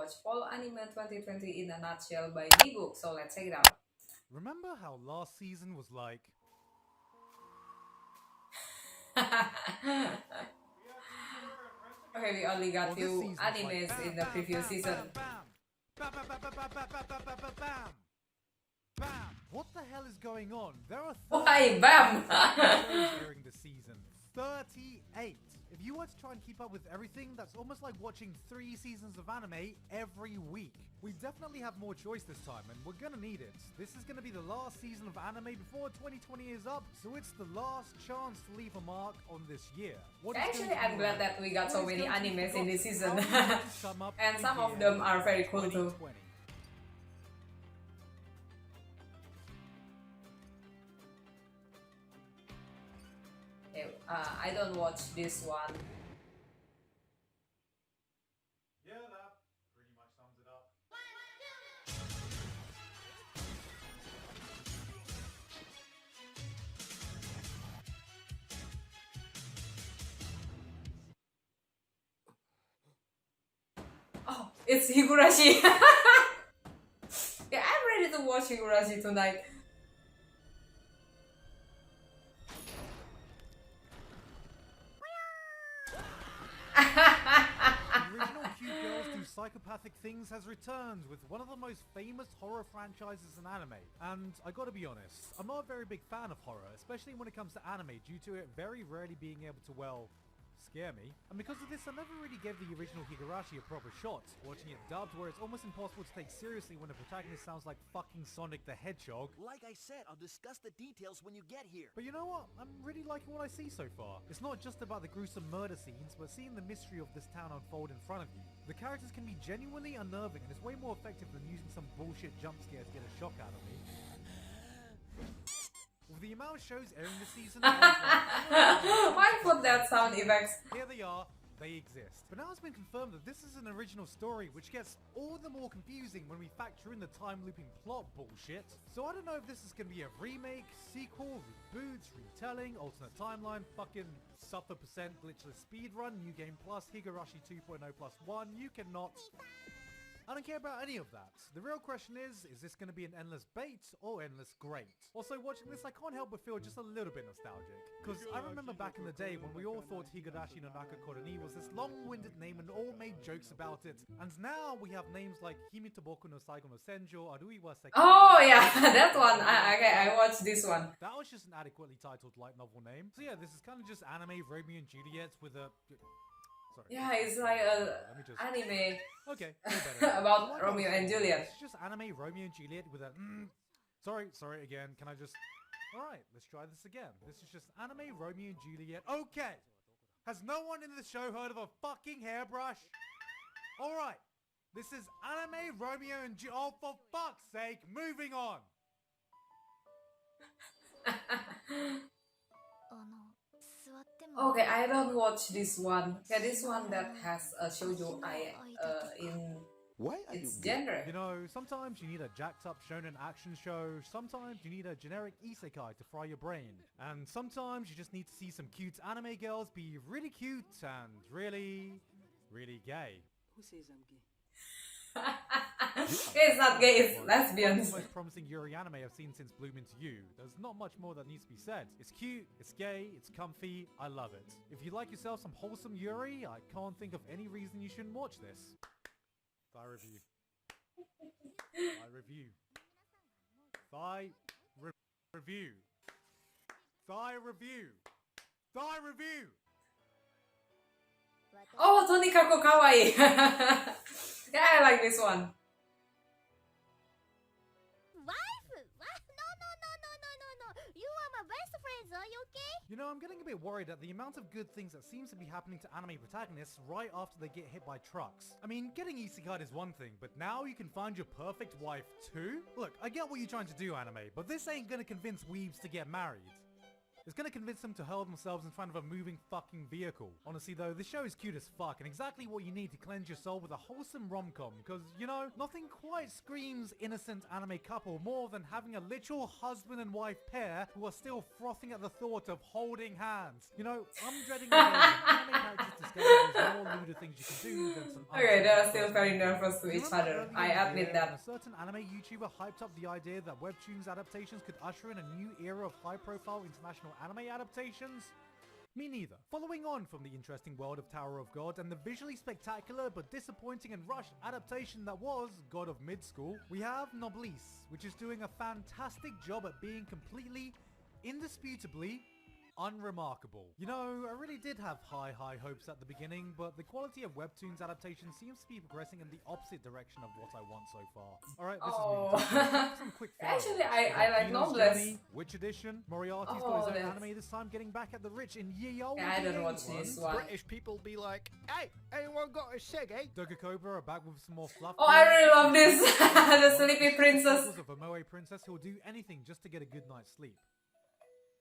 watch Fall Anime 2020 in a Nutshell by Gigguk, so let's check it out. Remember how last season was like? Okay, we only got Well, this few season's animes like in the previous season. Bam, bam, bam, bam, bam, bam, bam, bam, bam, bam, bam. Bam! What the hell is going on? There are 38 Why, bam! shows airing this season. 38! If you were to try and keep up with everything, that's almost like watching 3 seasons of anime every week. We definitely have more choice this time, and we're gonna need it. This is gonna be the last season of anime before 2020 is up, so it's the last chance to leave a mark on this year. Actually, I'm glad that we got so many animes in this season. And And some of them are very cool too. 2020. Okay, I don't watch this one. Yeah, that pretty much sums it up. Oh, it's Higurashi. Yeah, I'm ready to watch Higurashi tonight. The original Cute Girls Do Psychopathic Things has returned with one of the most famous horror franchises in anime. And I gotta be honest, I'm not a very big fan of horror, especially when it comes to anime due to it very rarely being able to, well, scare me. And because of this, I never really gave the original Higurashi a proper shot, watching it dubbed where it's almost impossible to take seriously when the protagonist sounds like fucking Sonic the Hedgehog. Like I said, I'll discuss the details when you get here. But you know what? I'm really liking what I see so far. It's not just about the gruesome murder scenes, but seeing the mystery of this town unfold in front of you. The characters can be genuinely unnerving, and it's way more effective than using some bullshit jump scare to get a shock out of me. With the amount of shows airing this season, Why put that sound effects? here they are, they exist. But now it's been confirmed that this is an original story, which gets all the more confusing when we factor in the time-looping plot bullshit. So I don't know if this is going to be a remake, sequel, reboot, retelling, alternate timeline, fucking suffer percent glitchless speedrun, new game plus, Higurashi 2.0 plus 1, you cannot... I don't care about any of that. The real question is this going to be an endless bait or endless great? Also, watching this, I can't help but feel just a little bit nostalgic. Because I remember back in the day when we all thought Higurashi no Nakakoroni was this long-winded name and all made jokes about it. And now we have names like Himitoboku no Saigo no Senjo, Arui wa Sekiro. Oh yeah, that one. I watched this one. That was just an adequately titled light novel name. So yeah, this is kind of just anime Romeo and Juliet with a... Sorry. Yeah, it's like a Let me just... anime Okay, feel better. about Like I was Romeo and saying, Juliet. It's just anime Romeo and Juliet with a... Sorry again. Can I just... Alright, let's try this again. This is just anime Romeo and Juliet. Okay! Has no one in the show heard of a fucking hairbrush? Alright, this is anime Romeo and Juliet. Oh, for fuck's sake, moving on! Okay, I don't watch this one. Yeah, this one that has a shoujo in Why are its you genre. You know, sometimes you need a jacked up shonen action show, sometimes you need a generic isekai to fry your brain, and sometimes you just need to see some cute anime girls be really cute and really, really gay. Who says I'm gay? It's not gay, it's One lesbians. of the most promising yuri anime I've seen since Bloom Into You. There's not much more that needs to be said. It's cute, it's gay, it's comfy, I love it. If you like yourself some wholesome yuri, I can't think of any reason you shouldn't watch this. Thigh review. Thigh review. Thigh review. Thigh review. Thigh review. Oh, Tonikako Kawaii. Yeah, I like this one. Wife? What? No. You are my best friends, are you okay? You know, I'm getting a bit worried at the amount of good things that seems to be happening to anime protagonists right after they get hit by trucks. I mean, getting isekai is one thing, but now you can find your perfect wife too? Look, I get what you're trying to do, anime, but this ain't gonna convince weebs to get married. It's gonna convince them to hurl themselves in front of a moving fucking vehicle. Honestly though, this show is cute as fuck and exactly what you need to cleanse your soul with a wholesome rom-com, because, you know, nothing quite screams innocent anime couple more than having a literal husband and wife pair who are still frothing at the thought of holding hands. You know, I'm dreading the day when anime characters discover there's more lewder things you can do than some Okay, they are still very nervous to each other. I admit that. A certain anime YouTuber hyped up the idea that Webtoon's adaptations could usher in a new era of high-profile international anime adaptations? Me neither. Following on from the interesting world of Tower of God and the visually spectacular but disappointing and rushed adaptation that was God of Mid-School, we have Noblesse, which is doing a fantastic job at being completely, indisputably, unremarkable. You know, I really did have high hopes at the beginning, but the quality of Webtoon's adaptation seems to be progressing in the opposite direction of what I want so far. Alright, this is some quick Actually, I like Noblesse. Which edition? Moriarty's got his own anime this time, getting back at the rich in Ye-Olde. Yeah, I don't watch this one. British people be like, hey, anyone got a seg, eh? Doga Cobra are back with some more fluff. Oh, I really love this. The Sleepy Princess. Of a Moe princess who will do anything just to get a good night's sleep.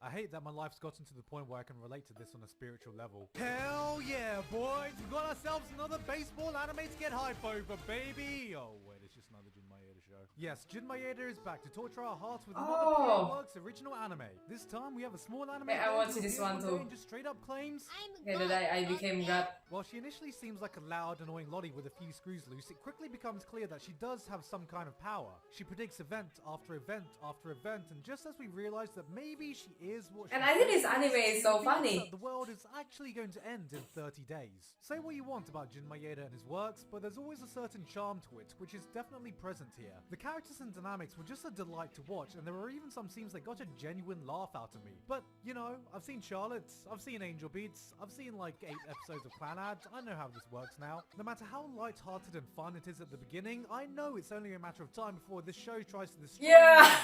I hate that my life's gotten to the point where I can relate to this on a spiritual level. Hell yeah, boys! We got ourselves another baseball anime to get hype over, baby! Oh, wait, it's just another Jin Maeda show. Yes, Jin Maeda is back to torture our hearts with another Works original anime. This time, we have a small anime I watched this one too. And just straight up claims... Okay, that I became God. While she initially seems like a loud, annoying lolly with a few screws loose, it quickly becomes clear that she does have some kind of power. She predicts event after event after event, and just as we realize that maybe she is what she And I think this anime is so funny. The world is actually going to end in 30 days. Say what you want about Jin Maeda and his works, but there's always a certain charm to it, which is definitely present here. The characters and dynamics were just a delight to watch, and there were even some scenes that got a genuine laugh out of me. But, you know, I've seen Charlotte, I've seen Angel Beats, I've seen like 8 episodes of Clan Ads, I know how this works now. No matter how light-hearted and fun it is at the beginning, I know it's only a matter of time before this show tries to destroy Yeah!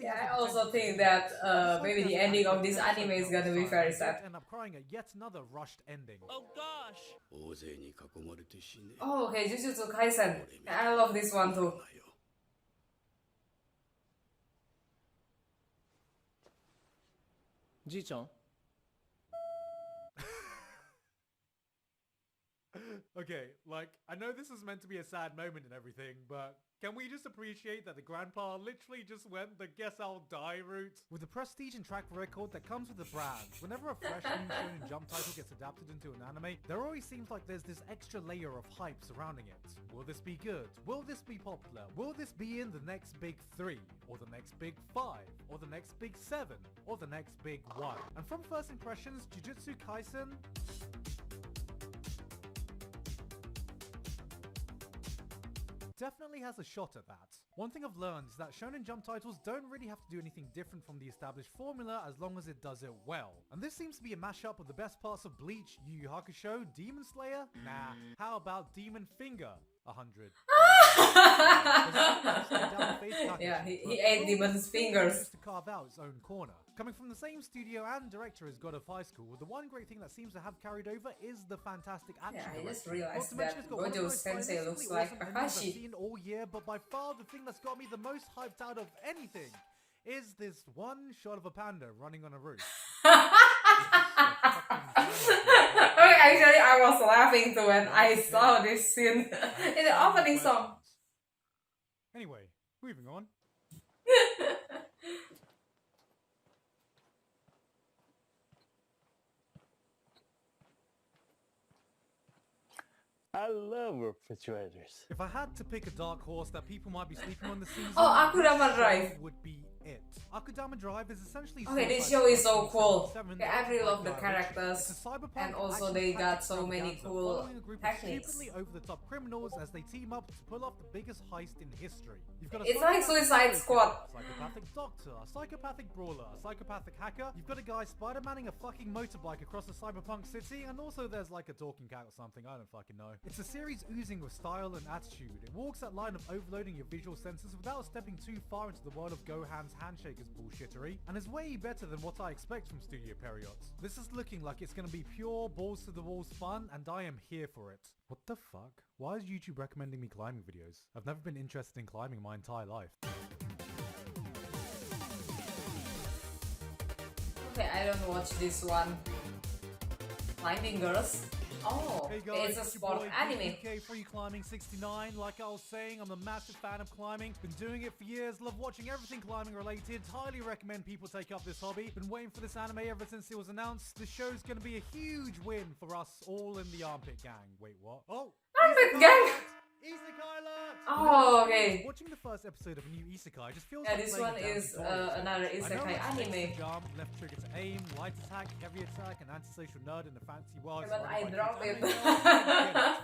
Yeah, I also think that maybe the ending of this anime is gonna be very sad. End up crying at yet another rushed ending. Oh gosh! Oh, okay, Jujutsu Kaisen. I love this one too. Ji-chan. Okay, like, I know this is meant to be a sad moment and everything, but can we just appreciate that the grandpa literally just went the guess I'll die route? With the prestige and track record that comes with the brand, whenever a fresh new Shonen Jump title gets adapted into an anime, there always seems like there's this extra layer of hype surrounding it. Will this be good? Will this be popular? Will this be in the next big 3? Or the next big 5? Or the next big 7? Or the next big 1? And from first impressions, Jujutsu Kaisen... definitely has a shot at that. One thing I've learned is that Shonen Jump titles don't really have to do anything different from the established formula as long as it does it well. And this seems to be a mashup of the best parts of Bleach, Yu Yu Hakusho, Demon Slayer? Nah, how about Demon Finger? 100. Yeah, he ate Demon's fingers. To carve out its own corner. Coming from the same studio and director as God of High School, the one great thing that seems to have carried over is the fantastic action. Yeah, I just direction. realized that Gojo Sensei looks like Kakashi. I've Kakashi. seen all year, but by far the thing that's got me the most hyped out of anything is this one shot of a panda running on a roof. Okay, actually, I was laughing too when I saw this scene in the opening song. Anyway, moving on. I love refrigerators. If I had to pick a dark horse that people might be sleeping on this season, Oh, Akudama this Drive. show would be it. Akudama Drive is essentially... Okay, this show is so cool. Yeah, I really love the characters. And also they got so many cool techniques. Stupidly over-the-top criminals as they team up to pull off the biggest heist in history. You've got a It's like Suicide Squad. psychopathic doctor, a psychopathic brawler, a psychopathic hacker. You've got a guy Spider-Manning a fucking motorbike across a cyberpunk city, and also there's like a talking cat or something, I don't fucking know. It's a series oozing with style and attitude. It walks that line of overloading your visual senses without stepping too far into the world of Gohan's Handshakers bullshittery, and is way better than what I expect from Studio Periods. This is looking like it's gonna be pure balls to the walls fun, and I am here for it. What the fuck? Why is YouTube recommending me climbing videos? I've never been interested in climbing my entire life. Okay, I don't watch this one. Climbing Girls. Oh, Hey guys, it's a it's your sport boy, anime. UK Free Climbing 69. Like I was saying, I'm a massive fan of climbing. Been doing it for years, love watching everything climbing related. Highly recommend people take up this hobby. Been waiting for this anime ever since it was announced. The show's gonna be a huge win for us all in the Armpit Gang. Wait, what? Oh! Armpit Isekai Gang? alert! Isekai alert! Oh, okay. Watching the first episode of a new Isekai just feels Yeah, like this playing one a damn is tutorial. another I know Isekai it's anime. to jump, left trigger to aim, light attack, heavy attack, and antisocial nerd in the fancy world. Yeah, but I dropped it.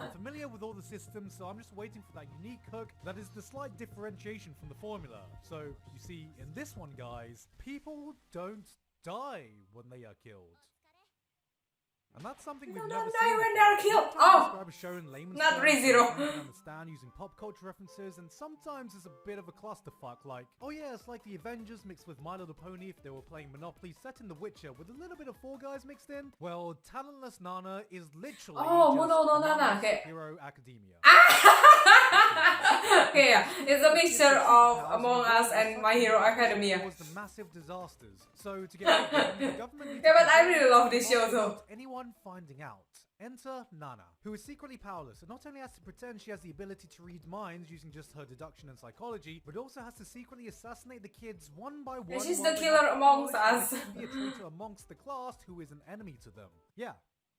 I'm familiar with all the systems, so I'm just waiting for that unique hook that is the slight differentiation from the formula. So, you see, in this one, guys, people don't die when they are killed. And that's something we've People never don't seen die when before. they're killed. Sometimes Oh! describe a show in layman's Not terms, ReZero. so you can understand using pop culture references, and sometimes it's a bit of a clusterfuck, like, oh yeah, it's like the Avengers mixed with My Little Pony if they were playing Monopoly set in The Witcher with a little bit of Fall Guys mixed in. Well, Talentless Nana is literally Oh, just Mono no Nana, Among Us okay. Hero Academia. Okay, yeah, it's a mixture of Among Us and My Hero Academia. Was the massive disasters. So to get rid of them, the government needs Yeah, to but I control really love this show though. without anyone finding out. Enter Nana, who is secretly powerless and not only has to pretend she has the ability to read minds using just her deduction and psychology, but also has to secretly assassinate the kids one by one. she's while the they killer have amongst knowledge us. that they can be a traitor amongst the class who is an enemy to them. Yeah.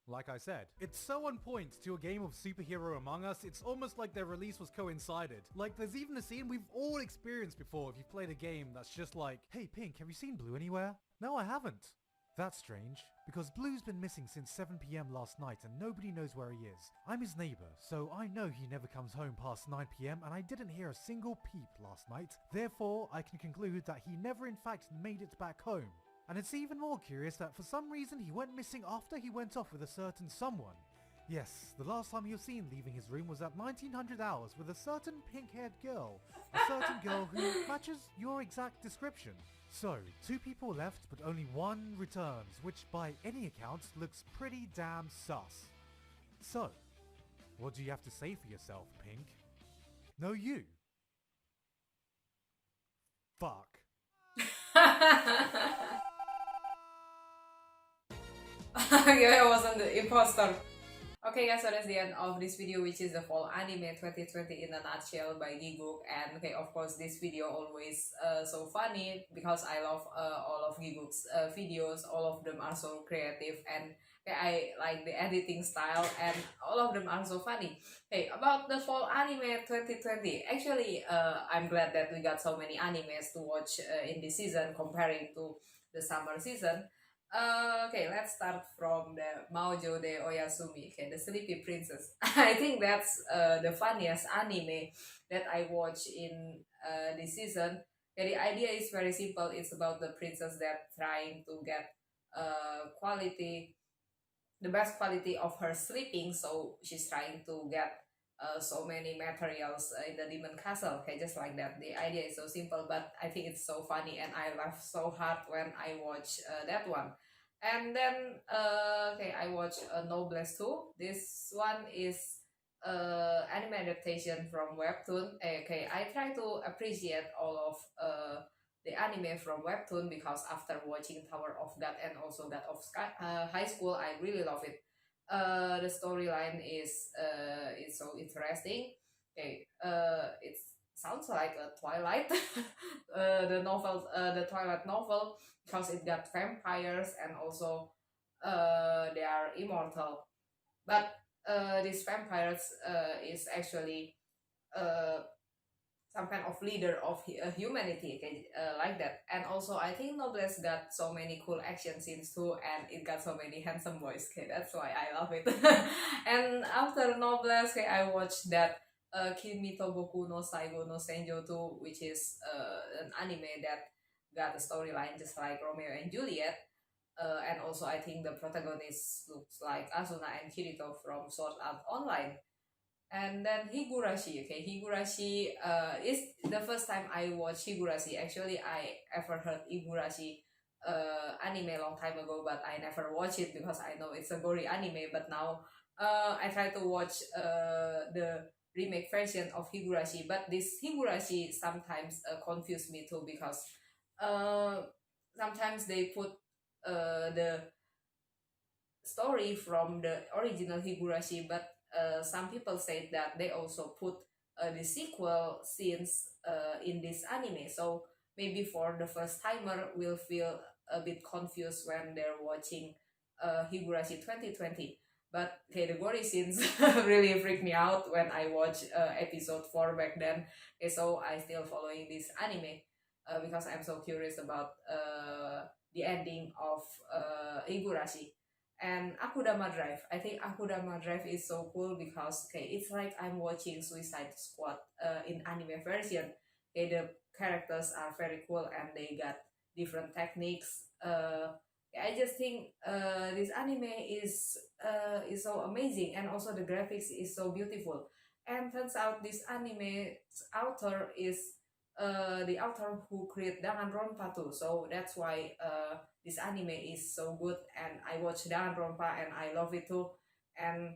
Like I said, it's so on point to a game of Superhero Among Us, it's almost like their release was coincided. Like, there's even a scene we've all experienced before if you've played a game that's just like, hey Pink, have you seen Blue anywhere? No, I haven't. That's strange, because Blue's been missing since 7 PM last night and nobody knows where he is. I'm his neighbor, so I know he never comes home past 9 PM and I didn't hear a single peep last night. Therefore, I can conclude that he never in fact made it back home. And it's even more curious that for some reason he went missing after he went off with a certain someone. Yes, the last time he was seen leaving his room was at 1900 hours with a certain pink-haired girl. A certain girl who matches your exact description. So, 2 people left but only 1 returns, which by any account looks pretty damn sus. So, what do you have to say for yourself, Pink? No, you. Fuck. Okay, I wasn't the imposter. Okay guys, so that's the end of this video, which is the fall anime 2020 in a nutshell by Gigguk. And okay, of course this video always so funny because I love all of Gigguk's videos. All of them are so creative and I like the editing style and all of them are so funny. Okay, about the fall anime 2020, actually I'm glad that we got so many animes to watch in this season comparing to the summer season. Okay, let's start from the Maojo de Oyasumi, okay, the Sleepy Princess. I think that's the funniest anime that I watch in this season. Okay, the idea is very simple. It's about the princess that trying to get the best quality of her sleeping. So she's trying to get so many materials in the demon castle. Okay, just like that. The idea is so simple, but I think it's so funny and I laugh so hard when I watch that one. And then okay, I watch Noblesse too. This one is anime adaptation from Webtoon. Okay, I try to appreciate all of the anime from Webtoon because after watching Tower of God and also God of High School, I really love it. The storyline is so interesting. Okay, it sounds like a Twilight, the novel, the Twilight novel, because it got vampires and also they are immortal. But these vampires is actually some kind of leader of humanity, okay, like that. And also I think Noblesse got so many cool action scenes too, and it got so many handsome boys, okay, that's why I love it. And after Noblesse, okay, I watched that Kimi to Boku no Saigo no Senjo too, which is an anime that got a storyline just like Romeo and Juliet. And also I think the protagonist looks like Asuna and Kirito from Sword Art Online. And then Higurashi, okay, Higurashi is the first time I watched Higurashi. Actually, I ever heard Higurashi anime long time ago, but I never watched it because I know it's a gory anime. But now I try to watch the remake version of Higurashi, but this Higurashi sometimes confuse me too because sometimes they put the story from the original Higurashi, but some people said that they also put the sequel scenes in this anime. So maybe for the first timer will feel a bit confused when they're watching Higurashi 2020. But okay, the gory scenes really freaked me out when I watched episode 4 back then. Okay, so I still following this anime because I'm so curious about the ending of Higurashi. And Akudama Drive. I think Akudama Drive is so cool because okay, it's like I'm watching Suicide Squad in anime version. Okay, the characters are very cool and they got different techniques. I just think this anime is so amazing, and also the graphics is so beautiful. And turns out this anime's author is the author who created Danganronpa too. So that's why this anime is so good, and I watch Danganronpa and I love it too. And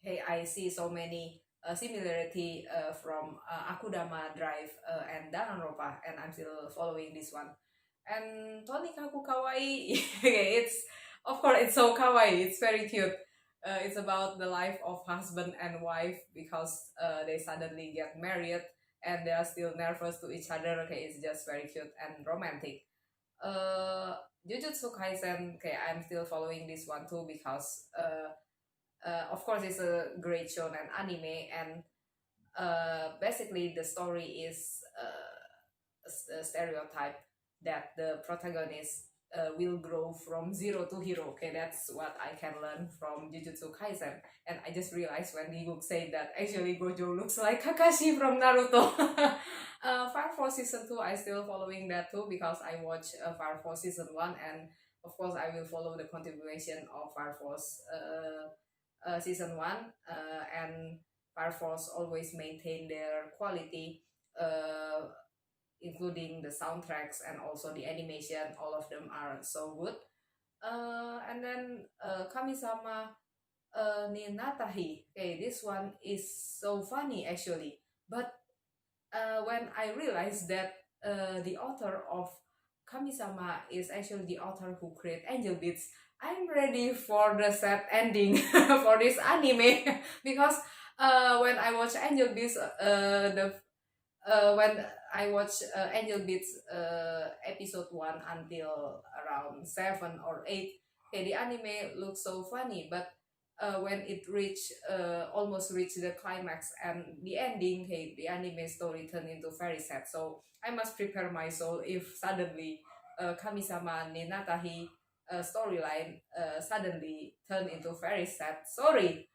hey, I see so many similarity from Akudama Drive and Danganronpa, and I'm still following this one. And Tonikaku Kawaii, it's of course it's so kawaii. It's very cute. It's about the life of husband and wife because they suddenly get married and they are still nervous to each other. Okay, it's just very cute and romantic. Jujutsu Kaisen. Okay, I'm still following this one too because of course it's a great shonen anime, and basically the story is a stereotype that the protagonist will grow from zero to hero. Okay, that's what I can learn from Jujutsu Kaisen. And I just realized when Gigguk said that actually Gojo looks like Kakashi from Naruto. Fire Force Season 2, I still following that too because I watched Fire Force Season 1, and of course I will follow the continuation of Fire Force Season 1. And Fire Force always maintain their quality, including the soundtracks and also the animation. All of them are so good. And then Kamisama Ninatahi. Okay, this one is so funny actually. But when I realized that the author of Kamisama is actually the author who created Angel Beats, I'm ready for the sad ending for this anime because when I watch Angel Beats, when I watch Angel Beats episode 1 until around 7 or 8, okay, the anime looks so funny, but when it almost reached the climax and the ending, hey, the anime story turned into very sad. So I must prepare my soul if suddenly Kamisama Ninatahi storyline suddenly turned into very sad story.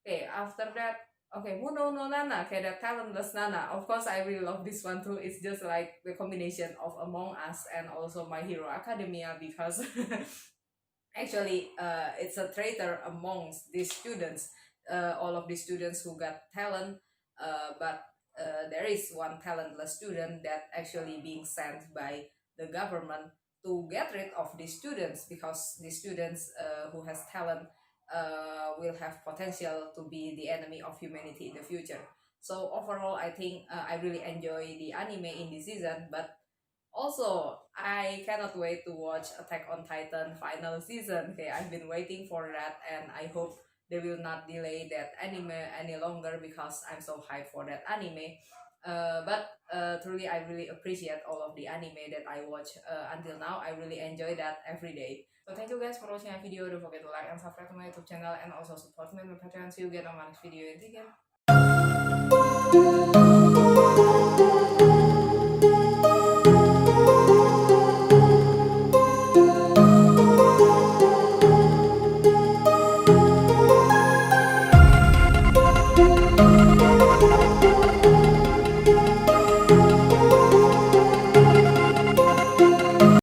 Okay, after that, okay, Muno no Nana, okay, the Talentless Nana. Of course, I really love this one too. It's just like the combination of Among Us and also My Hero Academia because actually it's a traitor amongst these students. All of these students who got talent, but there is one talentless student that actually being sent by the government to get rid of these students because these students who has talent will have potential to be the enemy of humanity in the future. So overall, I think I really enjoy the anime in this season, but also I cannot wait to watch Attack on Titan final season. Okay, I've been waiting for that, and I hope they will not delay that anime any longer because I'm so hyped for that anime. But truly, I really appreciate all of the anime that I watch until now. I really enjoy that every day. So thank you guys for watching my video. Don't forget to like and subscribe to my YouTube channel and also support me on my Patreon. See you again on my next video. Take care.